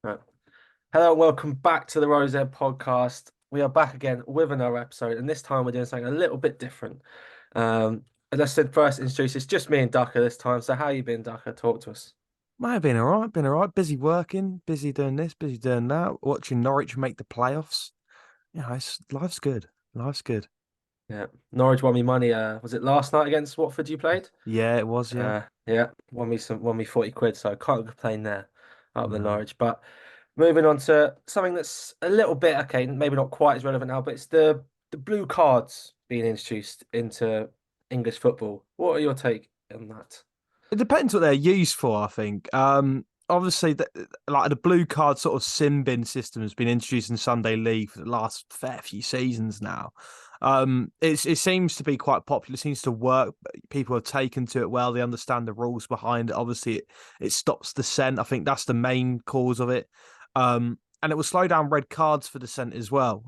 Right. Hello and welcome back to the Rose Ed podcast. We are back again with another episode, and this time we're doing something a little bit different. As I said, first introduce, it's just me and Ducker this time. So how you been, Ducker? Talk to us. Might have been all right, been all right. Busy working, busy doing this, busy doing that, watching Norwich make the playoffs. Life's good. Life's good. Yeah, Norwich won me money. Was it last night against Watford you played? Yeah, it was, yeah. Yeah, won me 40 quid, so I can't complain there up the No. Norwich. But moving on to something that's a little bit okay, maybe not quite as relevant now, but it's the blue cards being introduced into English football. What are your take on that? It depends what they're used for, I think. Obviously like the blue card sort of sin bin system has been introduced in Sunday League for the last fair few seasons now. It seems to be quite popular, it seems to work. People have taken to it well, they understand the rules behind it. Obviously it stops dissent. I think that's the main cause of it. And it will slow down red cards for dissent as well.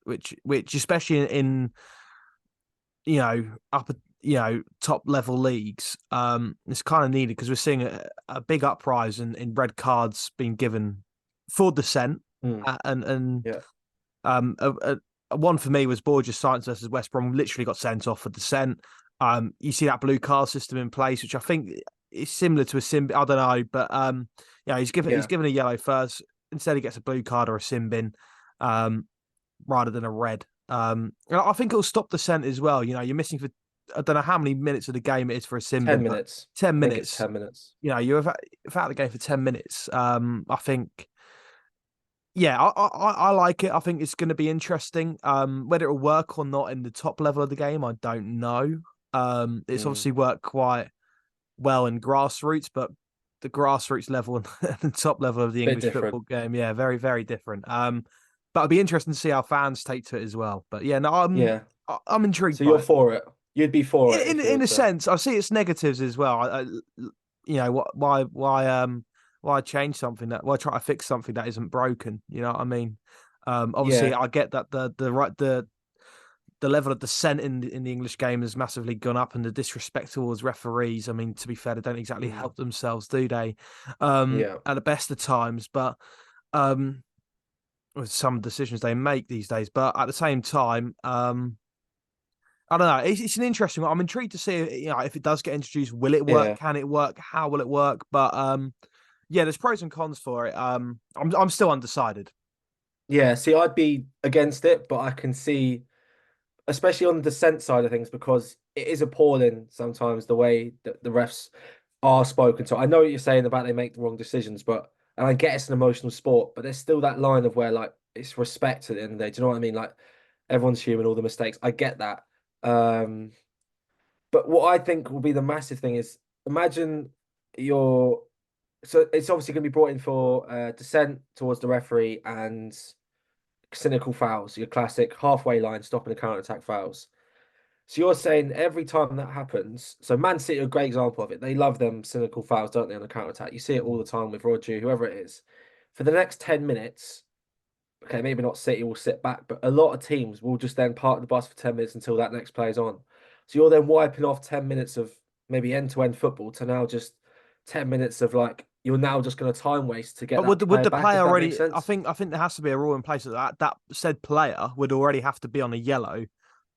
Which especially in upper top level leagues, it's kind of needed because we're seeing a big uprise in red cards being given for dissent. Hmm. And Yeah. um a one for me was Borges Science versus West Brom, literally got sent off for dissent. You see that blue card system in place, which I think is similar to a sim. I don't know, but he's Yeah. given a yellow first. Instead, he gets a blue card or a sim bin. Um, rather than a red. And I think it'll stop the scent as well. You're missing for I don't know how many minutes of the game it is for a sim 10 bin, but minutes. ten I think it's minutes. 10 minutes. You're without the game for 10 minutes. I think. Yeah, I like it. I think it's going to be interesting. Whether it'll work or not in the top level of the game, I don't know. It's Hmm. obviously worked quite well in grassroots, but the grassroots level and the top level of the Bit English different. football game, yeah, very, very different. But it'll be interesting to see how fans take to it as well. But yeah, no, Yeah. I'm intrigued So you're by it. for it. You'd be for it if you were In a to. sense, I see its negatives as well. Why change something why try to fix something that isn't broken? You know what I mean? Obviously, Yeah. I get that the level of dissent in the English game has massively gone up, and the disrespect towards referees. I mean, to be fair, they don't exactly Hmm. help themselves, do they? Yeah. At the best of times, but um, with some decisions they make these days. But at the same time, I don't know. It's an interesting one. I'm intrigued to see, if it does get introduced, will it work? Yeah. Can it work? How will it work? But yeah, there's pros and cons for it. I'm still undecided. Yeah. See, I'd be against it, but I can see, especially on the dissent side of things, because it is appalling sometimes the way that the refs are spoken to. I know what you're saying about they make the wrong decisions, but and I get it's an emotional sport, but there's still that line of where like it's respect at the end of the day. Do you know what I mean? Like everyone's human, all the mistakes. I get that. Um, but what I think will be the massive thing is imagine you're so it's obviously going to be brought in for dissent towards the referee and cynical fouls, your classic halfway line stopping the counter attack fouls. So you're saying every time that happens, so Man City are a great example of it. They love them cynical fouls, don't they, on the counter attack? You see it all the time with Rodri, whoever it is. For the next 10 minutes, okay, maybe not City will sit back, but a lot of teams will just then park the bus for 10 minutes until that next player's on. So you're then wiping off 10 minutes of maybe end-to-end football to now just 10 minutes of like you're now just going to time waste to get But that would player the back, player if that makes already? sense. I think there has to be a rule in place that said player would already have to be on a yellow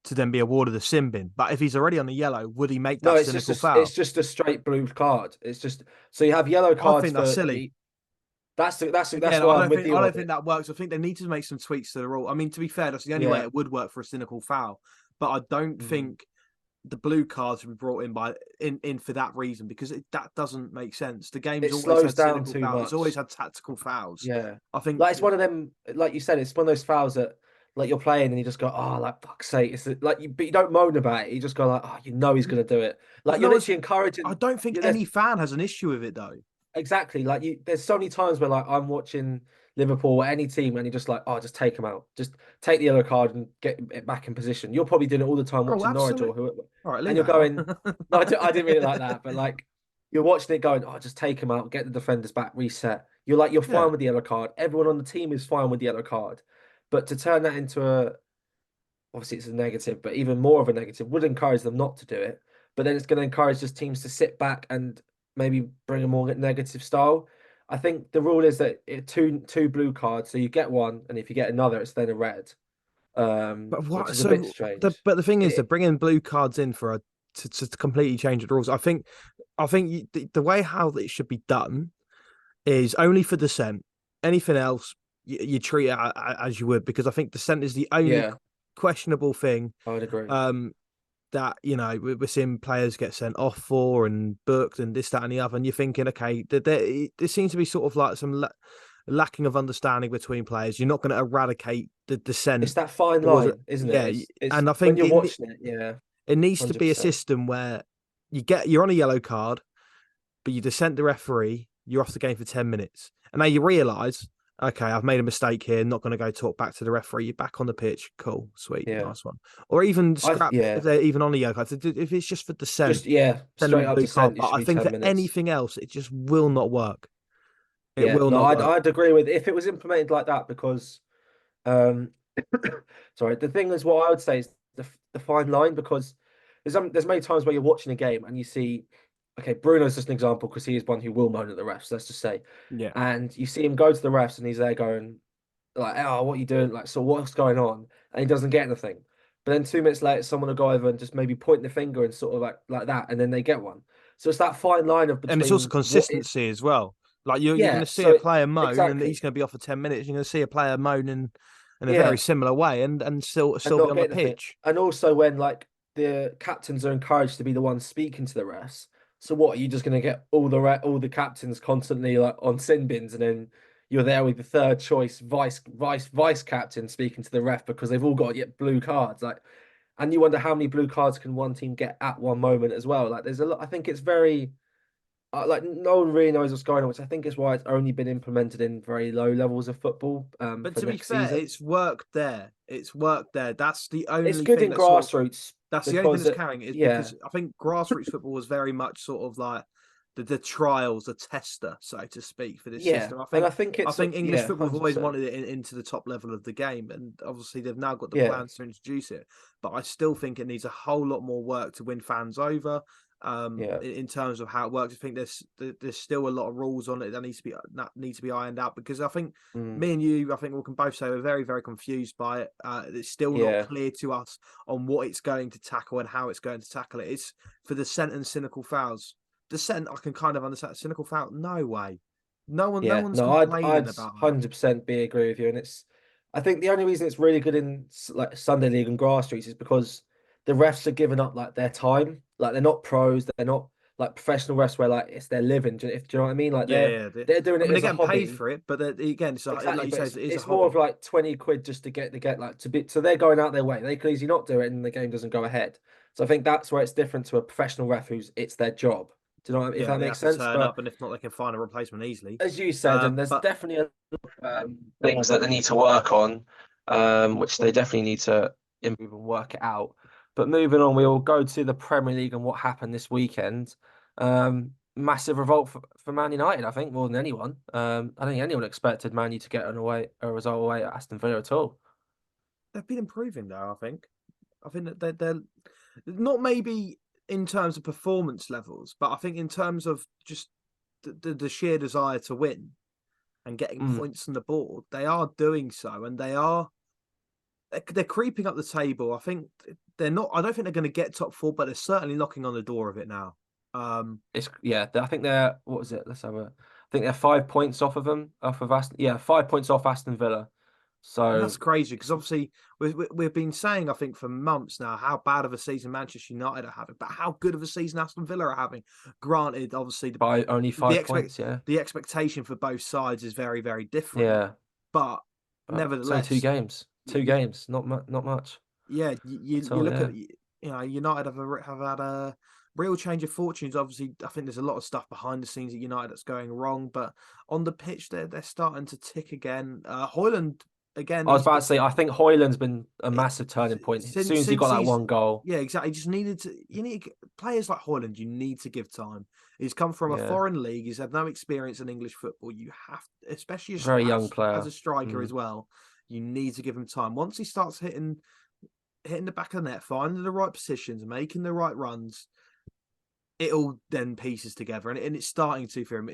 to then be awarded a sin bin. But if he's already on a yellow, would he make No, that cynical it's foul? just a straight blue card. It's just so you have yellow I cards think that's for silly. that's Again, why I'm with you I on don't think it. that works. I think they need to make some tweaks to the rule. I mean, to be fair, that's the only way Yeah. it would work for a cynical foul. But I don't Mm. think the blue cards would be brought in in for that reason because that doesn't make sense. The game's It always slows had down cynical too fouls. It's always much. had tactical fouls. Yeah. I think Like it's one of them, like you said, it's one of those fouls that like you're playing and you just go, oh, like fuck's sake. It's like you but you don't moan about it. You just go like, oh, you know he's gonna do it. Like you're no, literally I encouraging don't think you there's any fan has an issue with it though. exactly like you there's so many times where like I'm watching Liverpool or any team and you're just like, oh, just take him out. Just take the yellow card and get it back in position. You're probably doing it all the time Oh, watching Norwich or absolutely. whoever. All right, And leave you're that out. going, no, I didn't really like that, but like you're watching it going, oh, just take him out, get the defenders back, reset. You're like, you're fine Yeah. with the yellow card. Everyone on the team is fine with the yellow card. But to turn that into a, obviously it's a negative, but even more of a negative would encourage them not to do it. But then it's going to encourage just teams to sit back and maybe bring a more negative style. I think the rule is that two blue cards, so you get one, and if you get another, it's then a red, But which what? is a bit So strange. but the thing is, they're It, bringing blue cards in for to completely change the rules. I think the way how it should be done is only for dissent. Anything else, you treat it as you would, because I think dissent is the only yeah, questionable thing I would agree. that we're seeing players get sent off for and booked and this, that, and the other. And you're thinking, okay, there seems to be sort of like some lacking of understanding between players. You're not going to eradicate the It's dissent. that fine Was it? line, isn't it? Yeah, It's and I when think you're watching it, yeah, it needs to be a 100%. system where you're on a yellow card, but you dissent the referee, you're off the game for 10 minutes, and now you realise, okay, I've made a mistake here. Not going to go talk back to the referee. You're back on the pitch. Cool, sweet, Yeah, nice one. Or even scrap it if yeah, they're even on a yellow card. If it's just for dissent, just yeah, send them a straight up blue card. descent. It But should I be think 10 for minutes. anything else, it just will not work. It Yeah, will no, not work. I'd agree with if it was implemented like that because um sorry, the thing is what I would say is the fine line because there's many times where you're watching a game and you see okay, Bruno's just an example because he is one who will moan at the refs, let's just say. Yeah. And you see him go to the refs and he's there going like, oh, what are you doing? Like, so what's going on? And he doesn't get anything. But then 2 minutes later, someone will go over and just maybe point the finger and sort of like that, and then they get one. So it's that fine line of And it's also between what is consistency as well. Like you're going yeah, to see a so player moan, and exactly. he's going to be off for 10 minutes. You're going to see a player moan in a very Yeah. similar way, and And still be not on the getting anything. pitch. And also when like the captains are encouraged to be the ones speaking to the refs. So what, are you just gonna get all the captains constantly like on sin bins and then you're there with the third choice vice captain speaking to the ref because they've all got yet blue cards. Like and you wonder how many blue cards can one team get at one moment as well. Like there's a lot I think it's very like no one really knows what's going on, which I think is why it's only been implemented in very low levels of football But for to be next fair, season. it's worked there. It's worked there. That's the It's only good thing in that sort of grassroots that's the only thing because that's carrying it, is yeah, because I think grassroots football was very much sort of like the trials, the tester, so to speak, for this yeah, system. and I think I it's think English yeah, football have always 100%. wanted it into the top level of the game, and obviously they've now got the Yeah, plans to introduce it. But I still think it needs a whole lot more work to win fans over. yeah, In terms of how it works, I think there's still a lot of rules on it that needs to be ironed out, because I think mm, me and you, I think we can both say we're very, very confused by it. It's still not yeah, clear to us on what it's going to tackle and how it's going to tackle it. It's for dissent and cynical fouls. Dissent, I can kind of understand. Cynical foul, no way. No yeah. one's No, complaining I'd about that. 100% be agree with you, and it's I think the only reason it's really good in like Sunday League and grassroots is because the refs are giving up like their time, like they're not pros, they're not like professional refs where like it's their living. Do you know what I mean? Like Yeah, yeah. they're doing I it mean, they're as a getting paid hobby. for it, but again, it's Exactly, like you but say, it is a it's more of hobby. like 20 quid just to get like to be so they're going out their way. They could easily not do it and the game doesn't go ahead. So I think that's where it's different to a professional ref who's it's their job. Do you know what, if Yeah, that they makes have to sense? turn But up, and if not, they can find a replacement easily. as you said, and there's But definitely a things that they need to work on, which they definitely need to improve and work it out. But moving on, we'll go to the Premier League and what happened this weekend. Massive revolt for Man United, I think, more than anyone. I don't think anyone expected Man U to get a result away at Aston Villa at all. they've been improving, though. I think that they're not maybe in terms of performance levels, but I think in terms of just the sheer desire to win and getting Mm. points on the board, they are doing so, and they're creeping up the table. I think they're not. I don't think they're going to get top four, but they're certainly knocking on the door of it now. It's yeah. I think they're what was it? Let's have a. I think they're 5 points off of them, off of Aston. Yeah, 5 points off Aston Villa. And that's So crazy, because obviously we've been saying, I think, for months now, how bad of a season Manchester United are having, but how good of a season Aston Villa are having. Granted, obviously by only the 5 points. Yeah, the expectation for both sides is very, very different. yeah. But But it's only two nevertheless, games. Two you, games. Not much yeah, at you all. look Yeah. at United have had a real change of fortunes. Obviously, I think there's a lot of stuff behind the scenes at United that's going wrong, but on the pitch, they're starting to tick again. Hoyland again, I was about to say. I think Hoyland's been a it, massive turning point. As soon as he since got that he's one goal. yeah, exactly. Just needed to you need players like Hoyland. You need to give time. He's come from a Yeah. foreign league. He's had no experience in English football. You have, especially Very young as player. a striker as Mm. well. You need to give him time. Once he starts hitting the back of the net, finding the right positions, making the right runs, it all then pieces together, and it's starting to for him.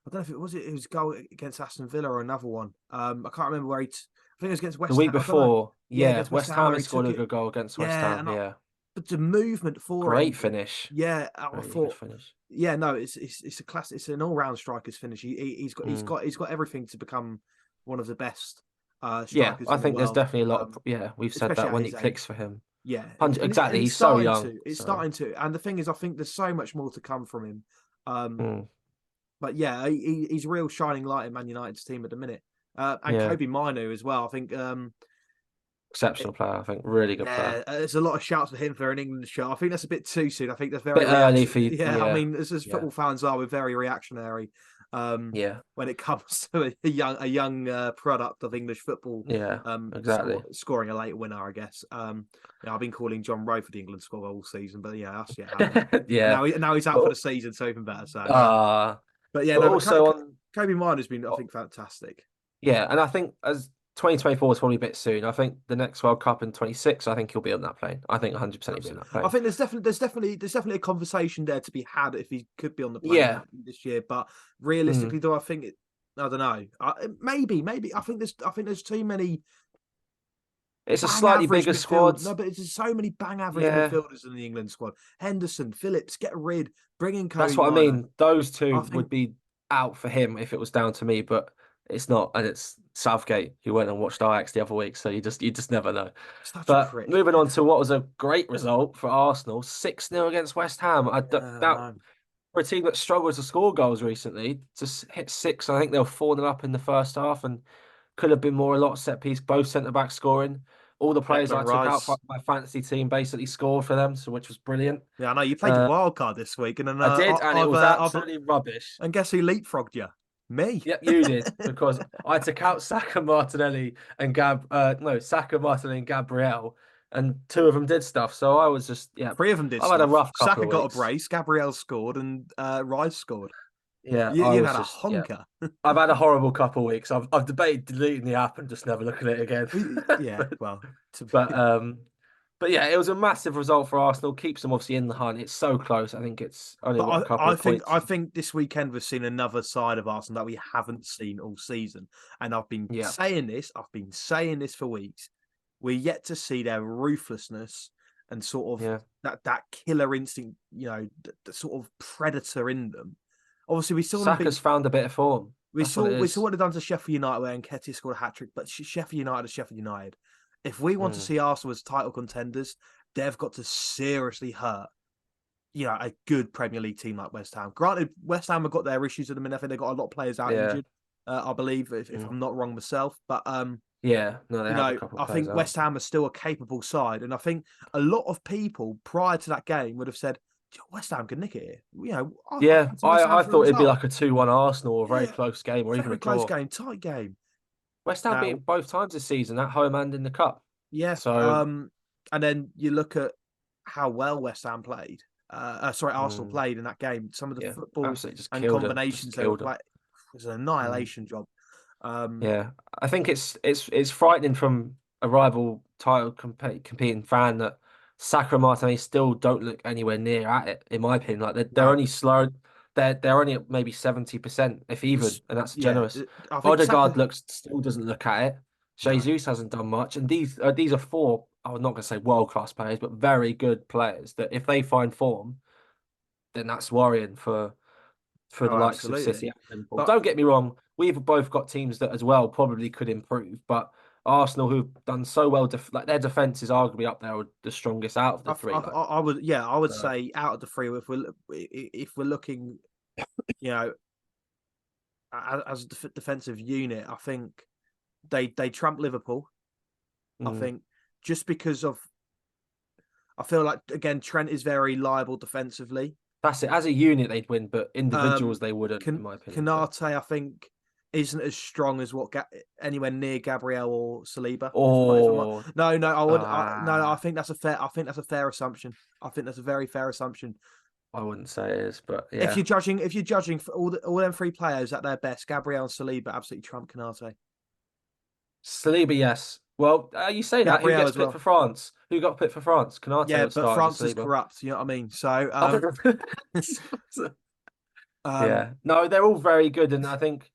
I don't know if it was a goal against Aston Villa or another one. I can't remember where I think it was against The West week Ham. I don't know. before, Yeah, yeah, against West West Ham Ham where has he scored took a it. good goal against West Yeah, Ham. Yeah, but the movement for great him. finish. Yeah, I Really good thought. finish. Yeah, no, it's a class. It's an all-round striker's finish. He's got everything to become one of the best Yeah, strikers I in the think there's world. definitely a lot of, yeah, we've said Especially that at when his it age. clicks for him. Yeah, 100, and exactly. it's He's so starting young. to. It's So, starting to. And the thing is, I think there's so much more to come from him. mm, But yeah, he's a real shining light in Man United's team at the minute. And yeah, Kobe Minu as well. I think exceptional player. I think really good player. yeah, there's a lot of shouts for him for an England shot. I think that's a bit too soon. I think that's very Bit early for reaction. you. Yeah, I Yeah, mean, as yeah, football fans are, we're very reactionary yeah, when it comes to a young product of English football. yeah. Exactly. Scoring a late winner, I guess. Yeah, I've been calling John Rowe for the England squad all season, but yeah, that's yet happened. And Yeah. now he's out for But, the season, so even better. So, uh, but yeah, but no, but also on, Kobe Minu has been, I think, fantastic. yeah, and I think as 2024 is probably a bit soon. I think the next World Cup in 26, I think he'll be on that plane. I think 100% he'll be on Absolutely. that I plane. think there's definitely a conversation there to be had if he could be on the plane Yeah. this year. But Mm. realistically, do I think it? I don't know. Maybe. I think there's too many It's a bang slightly average bigger midfield. squad. No, but it's just so many bang average Yeah. midfielders in the England squad. Henderson, Phillips, get rid, bring in That's Kobe what I Miner. mean. Those I two would think be out for him if it was down to me, but it's not, and it's Southgate who went and watched Ajax the other week, so you just never know. such a But prick. moving on to what was a great result for Arsenal, 6-0 against West Ham. Yeah, That no. for a team that struggled to score goals recently, to hit six, I think they were 4-0 up in the first half and could have been more. A lot of set piece, both centre backs scoring. All the players I Declan took out for Rice. my fantasy team basically scored for them, so which was brilliant. Yeah, I know you played your Uh, wild card this week, and then I did, and it was I've absolutely rubbish. and guess who leapfrogged you? Me. Yep, you did because I took out Saka, Martinelli, and Saka, Martinelli, and Gabriel, and two of them did stuff. So I was just, yeah, Three of them did I've had a stuff. rough couple Saka of got a weeks. brace, Gabriel scored, and Rice scored. Yeah, I You've was had a just, yeah, honker. I've had a horrible couple of weeks. I've debated deleting the app and just never looking at it again. Yeah, well, But but yeah, it was a massive result for Arsenal. Keeps them obviously in the hunt. It's so close. I think it's only but what, a couple of I points. think this weekend we've seen another side of Arsenal that we haven't seen all season, and I've been Yeah, saying this. I've been saying this for weeks. We're yet to see their ruthlessness and sort of yeah. that killer instinct. The sort of predator in them. Obviously, we saw them beat. Saka's found a bit of form. That's what it We saw is. what they've done to Sheffield United where Nketiah scored a hat trick, but Sheffield United is Sheffield United. If we want to Mm. see Arsenal as title contenders, they've got to seriously hurt, a good Premier League team like West Ham. Granted, West Ham have got their issues at the minute. I think they've got a lot of players out Yeah. injured. I believe, if Mm. I'm not wrong myself, but Yeah. No, they have a couple of I players think out. West Ham are still a capable side, and I think a lot of people prior to that game would have said West Ham can nick it here. I Yeah, fancy West Ham I for a thought it'd be result. like a 2-1 Arsenal, or a very Yeah, close game, or even a very close draw. game, tight game. West Ham beat Now, it both times this season, at home and in the cup. yeah. So, And then you look at how well West Ham played. Arsenal mm, played in that game. Some of the yeah, football absolutely just and killed them. Just combinations they were killed them. playing was an Mm. annihilation job. Yeah, I think it's frightening from a rival title competing fan that Saka and Martinelli still don't look anywhere near at it. In my opinion, like they're No, only slow. They're only at maybe 70%, if even, and that's yeah. generous. I think Odegaard Saka. still doesn't look at it. No, Jesus hasn't done much, and these are four. I'm not going to say world class players, but very good players. That if they find form, then that's worrying for the oh, likes of absolutely. City and Liverpool. But Don't get me wrong, we've both got teams that as well probably could improve, but Arsenal, who've done so well, like their defense is arguably up there with the strongest out of the three. Like, I would, yeah, I would so, say out of the three, if we're looking, you know, as a defensive unit, I think they trump Liverpool. I mm, think just because of, I feel like again Trent is very liable defensively. that's it. As a unit, they'd win, but individuals Um, they wouldn't, in my opinion. But Canate, I think, isn't as strong as what anywhere near Gabriel or Saliba. or No, I would. No, I uh, think that's a fair. I think that's a fair assumption. I think that's a very fair assumption. I wouldn't say it is, but yeah, If you're judging for all them three players at their best, Gabriel and Saliba absolutely trump Canate. Saliba, yes. Well, you say that. Who Gabriel gets as picked well. for France? Who got picked for France? Canate Yeah, or but started France is Saliba? corrupt. You know what I mean? So Um, Yeah. No, they're all very good, and I think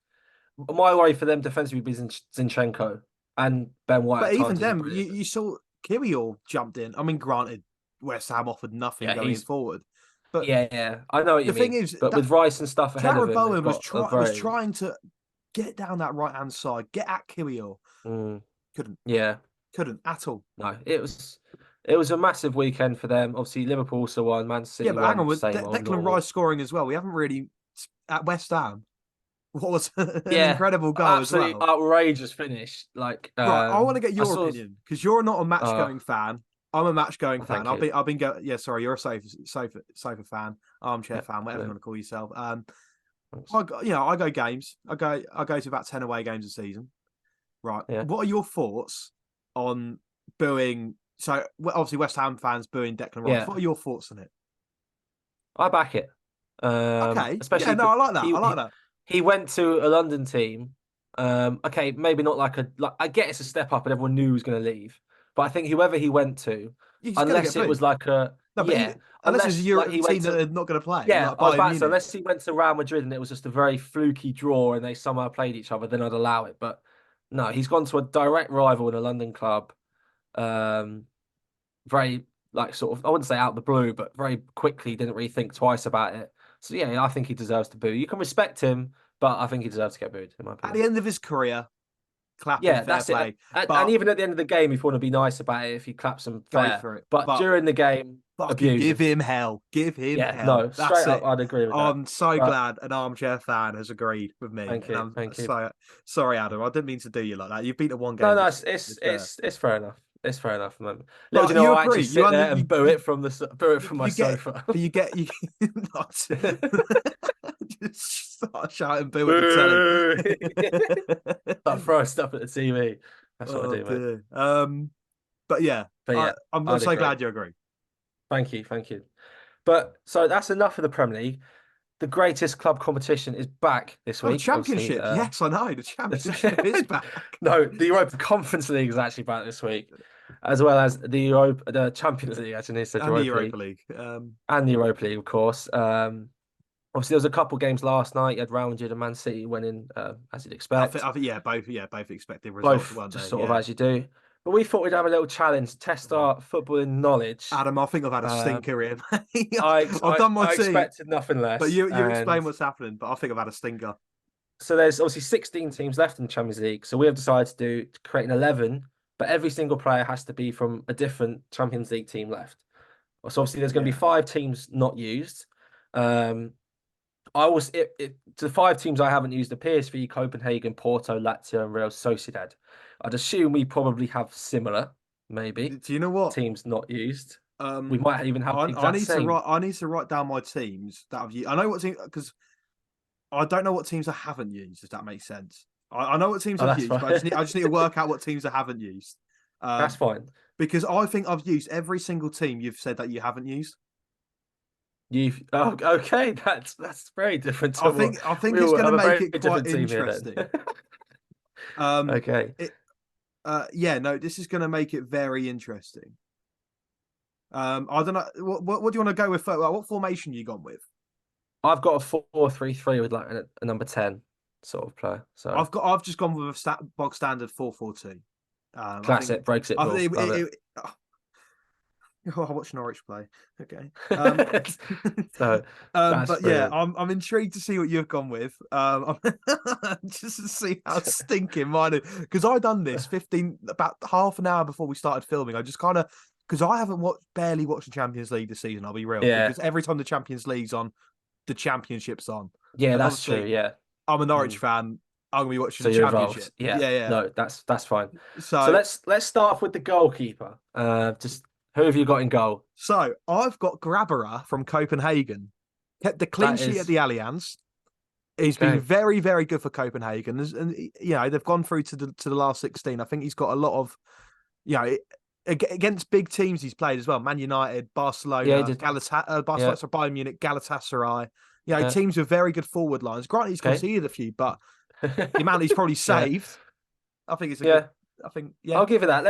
my worry for them defensively would be Zinchenko and Ben White but at even times is them, brilliant. you saw Kirill jumped in. I mean, granted, West Ham offered nothing Yeah, going he's forward, but yeah. I know what you the thing mean, is but that with Rice and stuff ahead of Jarrod him, they've Bowen got a was very trying to get down that right hand side, get at Kirill. mm, Couldn't, yeah. couldn't at all. No, it was a massive weekend for them. Obviously, Liverpool also won, Man Yeah, City but hang on, won, with same old Declan normal. Rice scoring as well. We haven't really at West Ham. What was an Yeah, incredible goal as absolutely well. outrageous finish. Like, Right, I want to get I your saw. opinion because you're not a match Uh, going fan. I'm a match going oh, fan. thank you. I've been going. Yeah, sorry, you're a sofa fan, armchair Yeah, fan, whatever you brilliant. want to call yourself. Thanks. I go games. I go to about 10 away games a season. Right. Yeah, What are your thoughts on booing? So obviously West Ham fans booing Declan Rice. yeah, What are your thoughts on it? I back it. Okay. Yeah. Especially No, I like that. he, I like he that. he went to a London team. Okay, maybe not like I get it's a step up and everyone knew he was going to leave, but I think whoever he went to, He's gonna get unless it booed. was like a No, but yeah, unless it's a unless like Euro he went team that to are not going to play, yeah, like I was Bayern about to say Munich. unless he went to Real Madrid and it was just a very fluky draw and they somehow played each other, then I'd allow it. But no, he's gone to a direct rival in a London club. Um, very like sort of I wouldn't say out the blue, but very quickly didn't really think twice about it. So yeah, I think he deserves to boo. You can respect him, but I think he deserves to get booed, in my At opinion. the end of his career, clap him Yeah, fair that's it. play, And but even at the end of the game, if you want to be nice about it, if he claps him go fair. for it. But But during the game, fucking abuse give him. him hell. Give him Yeah, hell. no, That's straight up, it. I'd agree with that. I'm so But glad an armchair fan has agreed with me. thank And you, I'm thank you. so sorry, Adam. I didn't mean to do you like that. You've been to one No, game no, this it's year. it's It's fair. it's, it's fair enough. It's fair enough, man. Little do But you know, you I actually agree. You sit under there and boo it from boo it from my you get sofa. you get you not just start shouting boo at Boo! the Start telly. throwing stuff at the TV. That's what I Oh do, mate. dear. But yeah, But yeah, I'm I'd so agree. glad you agree. Thank you, thank you. But so that's enough of the Premier League. The greatest club competition is back this Oh, the week. Obviously, championship. Yes, I know. The championship is back. no, the Europa Conference League is actually back this week, as well as the Champions League. Actually, instead And the Europa Europa League League. and the Europa League, of course. Obviously, there was a couple games last night. You had Real Madrid and Man City winning, as you'd expect. I think yeah, both expected results, Both weren't just they? sort of Yeah. as you do. But we thought we'd have a little challenge, test our footballing knowledge. Adam, I think I've had a Um, stinker here. Mate. I, I've I done my I team, expected nothing but less, you and explain what's happening. But I think I've had a stinker. so there's obviously 16 teams left in the Champions League. So we have decided to create an 11, but every single player has to be from a different Champions League team left. So obviously there's going to be Yeah. five teams not used. Um, I was to the five teams I haven't used: the PSV, Copenhagen, Porto, Lazio, and Real Sociedad. I'd assume we probably have similar, maybe Do you know what? teams not used. We Um, might even have the I exact need to same. write. I need to write down my teams that I've used. I know what team because I don't know what teams I haven't used. If that makes sense. I know what teams Oh, I've that's used, but fine. I just need to work out what teams I haven't used. That's Um, fine. because I think I've used every single team you've said that you haven't used. You've okay. That's very different to what I think we it's will going to have a make very it quite different team here then. interesting. Um, Okay. it, yeah, no, this is going to make it very interesting. I don't know. What do you want to go with? What formation you gone with? I've got a 4-3-3 with like a number 10 sort of player. So I've just gone with a bog standard 4-4-2. I think classic Brexit I rule. think Love it. oh, I watched Norwich play. Okay. So that's But yeah, brilliant. I'm intrigued to see what you've gone with. Just to see how stinking mine is. Because I done this about half an hour before we started filming. I just kind of because I haven't barely watched the Champions League this season. I'll be real Yeah. because every time the Champions League's on, the Championship's on. Yeah, And that's true. obviously, Yeah. I'm a Norwich Mm. fan. I'm gonna be watching So the you're involved. Championship. Yeah. Yeah, yeah. No, that's fine. So So let's start off with the goalkeeper. Just who have you got in goal? So I've got Grabara from Copenhagen. Kept the clean That sheet at is the Allianz. He's been okay. very, very good for Copenhagen, and you know they've gone through to the last 16. I think he's got a lot of, you know, against big teams he's played as well. Man United, Yeah, he Barcelona, did. Yeah. Barcelona, Bayern Munich, Galatasaray. You know, Yeah. teams with very good forward lines. Granted, he's Okay. conceded a few, but the amount he's probably Yeah. saved, I think it's a good. Yeah. I think yeah. I'll give it that.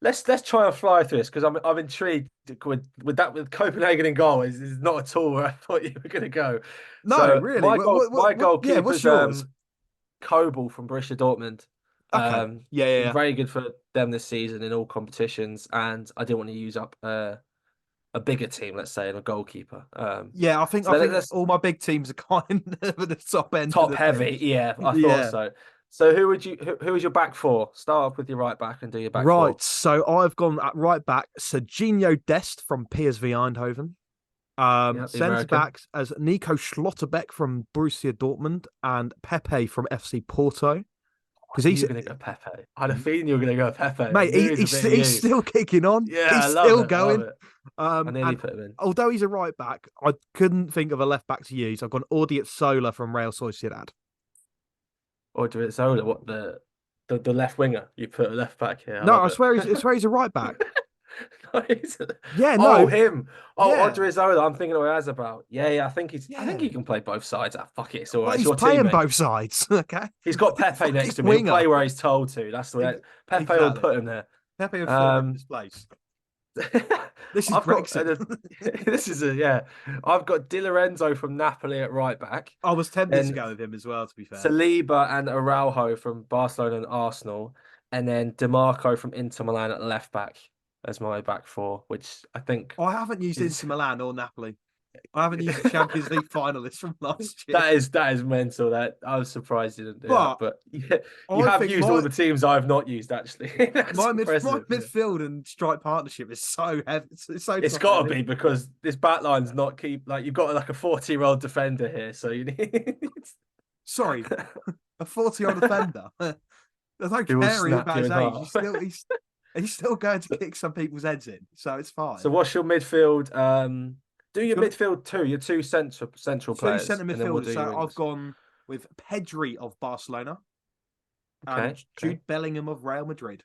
let's try and fly through this because I'm intrigued with Copenhagen in goal is not at all where I thought you were going to go. No, So really. my Yeah, what's goalkeeper's yours? Kobel from Borussia Dortmund. Okay. Yeah, yeah, Been yeah. very good for them this season in all competitions, and I didn't want to use up a bigger team, let's say, and a goalkeeper. Yeah, I So think let's all my big teams are kind of at the top end of top the heavy. things. Yeah, I thought Yeah. so. So who was your back four? Start off with your right back and do your back Right. four. So I've gone at right back, Serginho Dest from PSV Eindhoven. Yeah, the Centre American. backs as Nico Schlotterbeck from Borussia Dortmund and Pepe from FC Porto. I Because knew he's, you were going to go Pepe. I had a feeling you were going to go Pepe. I mate, knew he's a bit of he's you. still kicking on. Yeah, He's I love still it. I love going. it. I nearly And put him in. although he's a right back, I couldn't think of a left back to use. I've gone Audiet Sola from Real Sociedad. Or do it Zola, what the left winger. You put a left back here. I No, love it. I swear he's a right back. No, Yeah, oh, no, him. Oh, yeah, Odriozola. I'm thinking of Azabal. Yeah, I think yeah. he can play both sides. Ah, fuck it. It's all right. But It's he's your team, playing mate. both sides. Okay, He's got Pepe next fucking to him. He'll winger. play where he's told to. That's the way. Pepe will Exactly. put him there. Pepe would fit right in Um, this place. This is I've got Brexit. this is a yeah. I've got Di Lorenzo from Napoli at right back, I was tempted to then go with him as well. To be fair, Saliba and Araujo from Barcelona and Arsenal, and then Demarco from Inter Milan at left back as my back four, which I think I haven't used is Inter Milan or Napoli. I haven't used the Champions League finalists from last year. that is mental. That I was surprised you didn't do that, But but yeah, you I have think used all the teams I've not used actually. That's my impressive. Yeah. midfield and strike partnership is so heavy. It's so It's top got to heavy. be because this back line's not keep like you've got like a 40-year-old defender here, so you need Sorry, a 40-year-old defender. I don't who will care snap about you his in age. half. He's still going to kick some people's heads in, so it's fine. So what's your midfield? Do your Got midfield too, your two central two players, centre and then we'll midfielders. do your So I've wings. gone with Pedri of Barcelona and Okay, okay. Jude Bellingham of Real Madrid.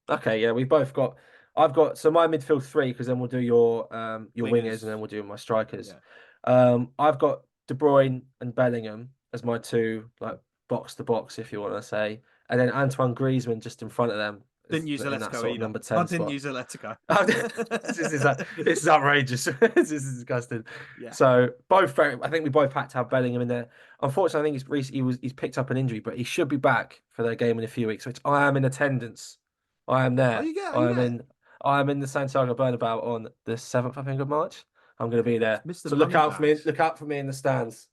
Okay, yeah, we both got. I've got so my midfield three because then we'll do your wingers and Wingers. then we'll do my strikers. Yeah. I've got De Bruyne and Bellingham as my two like box to box if you want to say, and then Antoine Griezmann just in front of them Didn't is use in that Atletico sort of either. number I 10 didn't spot. use Atletico. This is outrageous. This is disgusting. Yeah. So both very, I think we both had to have Bellingham in there. Unfortunately, I think he's picked up an injury, but he should be back for their game in a few weeks, which I am in attendance. I am there. Are you there? I am in the Santiago Bernabéu on the 7th, I think, of March. I'm going to be there. Mr. So look out for me. Moneybags. Look out for me in the stands.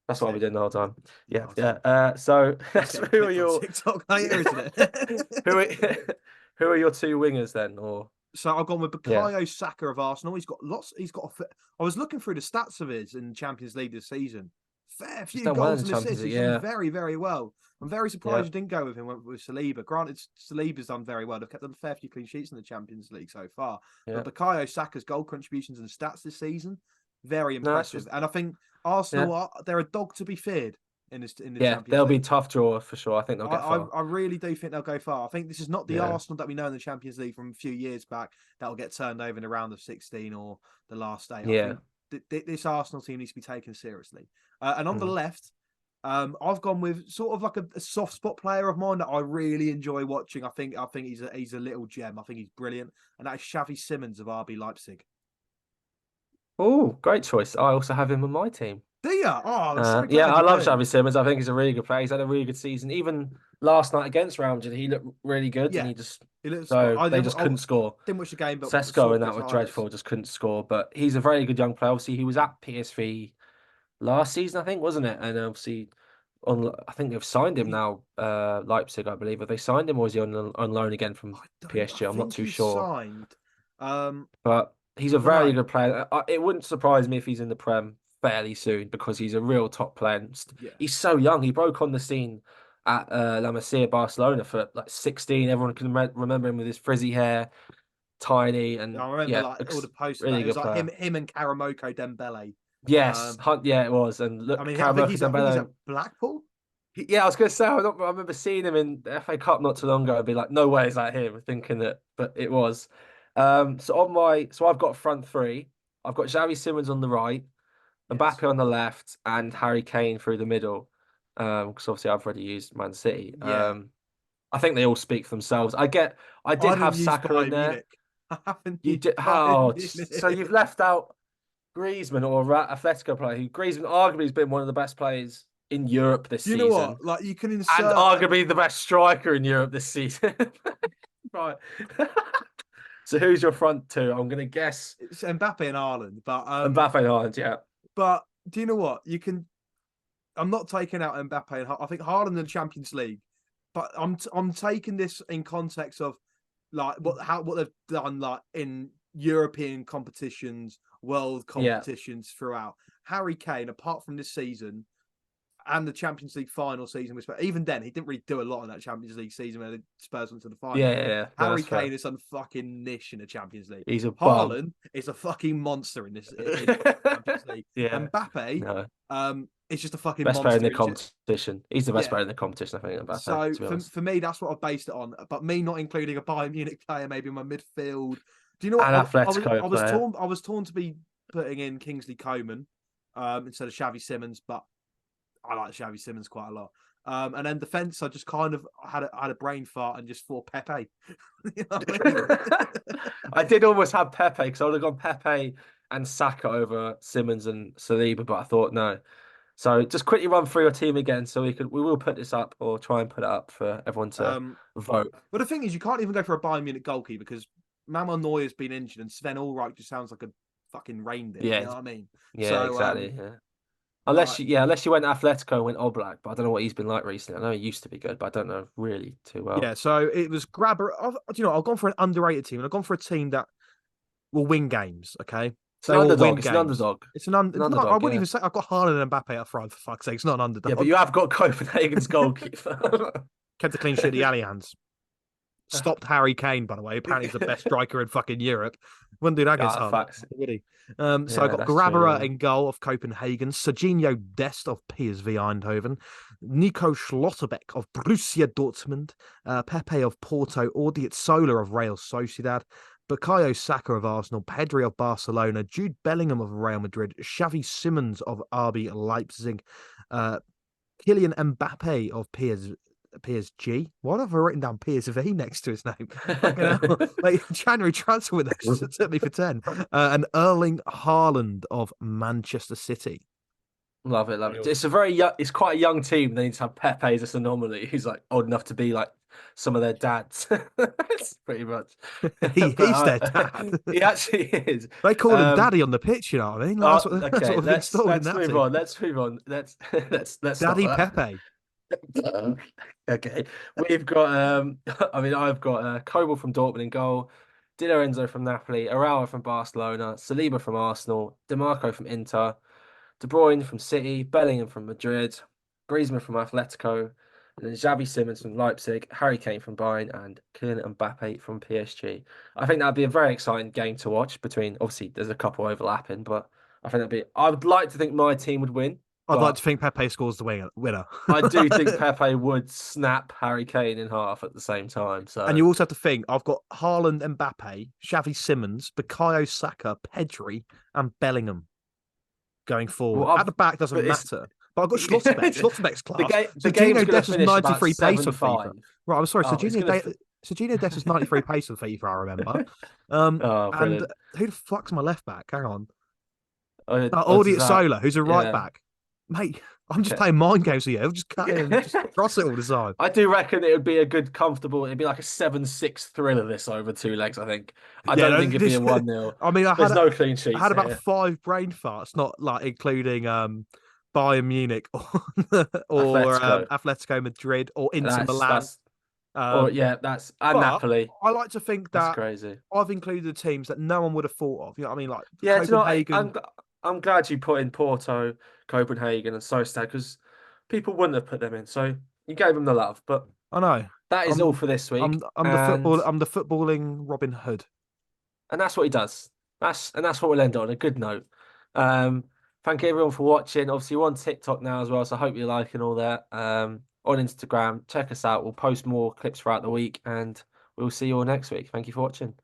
That's what I'll be Sick. doing the whole time. Yeah, Nice. yeah. So That's getting who are clipped on your TikTok later, isn't it? who are who are your two wingers then? Or So I've gone with yeah, Bukayo Saka of Arsenal. He's got lots. He's got. I was looking through the stats of his in Champions League this season. Fair he's few done well in goals the and Champions assists. League. He's done Yeah, very, very well. I'm very yeah. surprised you didn't go with him with Saliba. Granted, Saliba's done very well. They've kept them a fair few clean sheets in the Champions League so far. Yeah. But Bukayo Saka's goal contributions and stats this season, very No, it's impressive. just And I think yeah, Arsenal they're a dog to be feared in the yeah. Champions They'll be League. tough draw for sure. I think they'll get far. I really do think they'll go far. I think this is not the Yeah, Arsenal that we know in the Champions League from a few years back that will get turned over in the round of 16 or the last eight. I yeah. think this Arsenal team needs to be taken seriously. And on the Mm. left, I've gone with sort of like a soft spot player of mine that I really enjoy watching. I think he's a little gem. I think he's brilliant, and that is Xavi Simons of RB Leipzig. Oh, great choice. I also have him on my team. Do you? Oh, I'm so Yeah, glad I you love do. Xavi Simons. I think he's a really good player. He's had a really good season. Even last night against Real Madrid, he looked really good, and Yeah, he just he looks. so they just couldn't score. didn't watch the game, but Sesko saw and that his were highlights. dreadful, just couldn't score. But he's a very good young player. Obviously, he was at PSV last season, I think, wasn't it? And obviously, I think they've signed him He, now. Leipzig, I believe. Have they signed him, or is he on loan again from I PSG? I'm not think too he's sure. signed. Um, But he's a well, very no, good player. It wouldn't surprise me if he's in the Prem fairly soon because he's a real top player. yeah. He's so young. He broke on the scene at La Masia, Barcelona for like 16. Everyone can remember him with his frizzy hair, tiny, and I remember yeah, like all the posts of that. really It was good like player. him and Karamoko Dembele. Yes, Um, Yeah, it was. And I look, mean, Karamoko I think he's at Dembele. Blackpool. Yeah, I was gonna say I remember seeing him in the FA Cup not too long ago and be like, no way is that him, thinking that, but it was. So I've got front three. I've got Xavi Simons on the right, Yes. Mbappe on the left, and Harry Kane through the middle. Because obviously I've already used Man City. Yeah. I think they all speak for themselves. I I did didn't have use Saka in Bayern there. Munich. I haven't You used did Bayern how? So Munich. you've left out Griezmann or Atletico player who Griezmann arguably has been one of the best players in Europe this Do you know what? season Like you can and insert arguably the best striker in Europe this season. Right. So who's your front two? I'm gonna guess it's Mbappe and Haaland, Mbappe and Haaland, yeah. but do you know what? You can. I'm not taking out Mbappe and I think Haaland in Champions League, but I'm taking this in context of like what they've done like in European competitions, world Yeah. competitions throughout. Harry Kane, apart from this season and the Champions League final season, which even then he didn't really do a lot in that Champions League season when the Spurs went to the final. Yeah. No, Harry that's fair. Kane is on fucking niche in the Champions League. He's a bum. Haaland is a fucking monster in the Champions League. Yeah. And Mbappe, No. is just a fucking Best player in monster. the competition. He's the best Yeah. player in the competition, I think, Mbappe, So to be honest. for me, that's what I've based it on. But me not including a Bayern Munich player, maybe in my midfield. Do you know what? An Atletico I was player. torn. I was torn to be putting in Kingsley Coman instead of Xavi Simons, but I like Xavi Simons quite a lot. And then defense, I just kind of had a brain fart and just thought Pepe. You know what I mean? I did almost have Pepe because I would have gone Pepe and Saka over Simmons and Saliba, but I thought no. So just quickly run through your team again, so we will put this up or try and put it up for everyone to um, vote. but the thing is, you can't even go for a Bayern Munich goalkeeper because Manuel Neuer's been injured and Sven Ulreich just sounds like a fucking reindeer. Yeah, You know what I mean? yeah, So exactly. Yeah. like Unless you went Atletico and went Oblak, but I don't know what he's been like recently. I know he used to be good, but I don't know really too well. yeah, so it was grabber. You know, I've gone for an underrated team, and I've gone for a team that will win games. Okay, It's an they will win underdog. It's an games. underdog. It's an An no, I underdog. wouldn't Yeah. even say I've got Haaland and Mbappe up front. For fuck's sake, it's not an Yeah, but underdog. you have got Copenhagen's goalkeeper. Kept a clean sheet at the Allianz. Stopped Harry Kane, by the way. Apparently, he's the best striker in fucking Europe. Wouldn't do that against Haaland, Facts. would he? So I Yeah, got that's true. Grabara Yeah. in goal of Copenhagen, Serginho Dest of PSV Eindhoven, Nico Schlotterbeck of Borussia Dortmund, Pepe of Porto, Audiet Sola of Real Sociedad, Bukayo Saka of Arsenal, Pedri of Barcelona, Jude Bellingham of Real Madrid, Xavi Simons of RB Leipzig, Kylian Mbappe of PSG. Why have I written down PSV next to his name? Fucking hell. Like January transfer window took me for 10. And Erling Haaland of Manchester City. Love it, love it. It's a very young, it's quite a young team. They need to have Pepe as this anomaly who's like old enough to be like some of their dads. It's pretty much. He's their But dad. he actually is. They call him daddy on the pitch, you know what I mean? Like, that's Okay, what we've installed in let's that move team. on. Let's move on. Let's stop Daddy that. Pepe. Okay, we've got I mean I've got Kobel from Dortmund in goal, Di Lorenzo from Napoli, Araua from Barcelona, Saliba from Arsenal, DeMarco from Inter, De Bruyne from City, Bellingham from Madrid, Griezmann from Atletico, and then Xavi Simons from Leipzig, Harry Kane from Bayern, and Kylian Mbappe from PSG. I think that'd be a very exciting game to watch between, obviously, there's a couple overlapping, but I think I would like to think my team would win, I'd like but to think Pepe scores the winner. I do think Pepe would snap Harry Kane in half at the same time. And So, you also have to think, I've got Haaland, Mbappe, Xavi Simons, Bukayo Saka, Pedri, and Bellingham going forward. well, At the back doesn't but matter. But I've got Schlotterbeck. Schlotterbeck's class. the game's Serginho going to Dest is finish about 93 pace on 7-5. FIFA. Right, I'm sorry. Oh, it's going to. Serginho Dest is 93 pace on FIFA, I remember. And Brilliant. who the fuck's my left back? Hang on. Odds is Audiet that? Sola, who's a right Yeah. back. Mate, I'm just Okay. playing mind games with you. I'll just cut in and just cross it all the time. I do reckon it would be a good, comfortable. It'd be like a 7-6 thriller. This over 2 legs. I think. I don't think it'd be a 1-0. I mean, There's no clean I sheets had about here. 5 brain farts, not like including Bayern Munich or Atletico. Atletico Madrid or Inter Milan. That's and But Napoli. I like to think That's that crazy. I've included the teams that no one would have thought of. You know what I mean? Like Yeah, do you know what? Copenhagen. I'm glad you put in Porto, Copenhagen, and Sociedad because people wouldn't have put them in. So you gave them the love. But I know. that is all for this week. I'm the footballing Robin Hood. And that's what he does. That's what we'll end on, a good note. Thank you everyone for watching. Obviously, we're on TikTok now as well, so I hope you're liking all that. On Instagram, check us out. We'll post more clips throughout the week, and we'll see you all next week. Thank you for watching.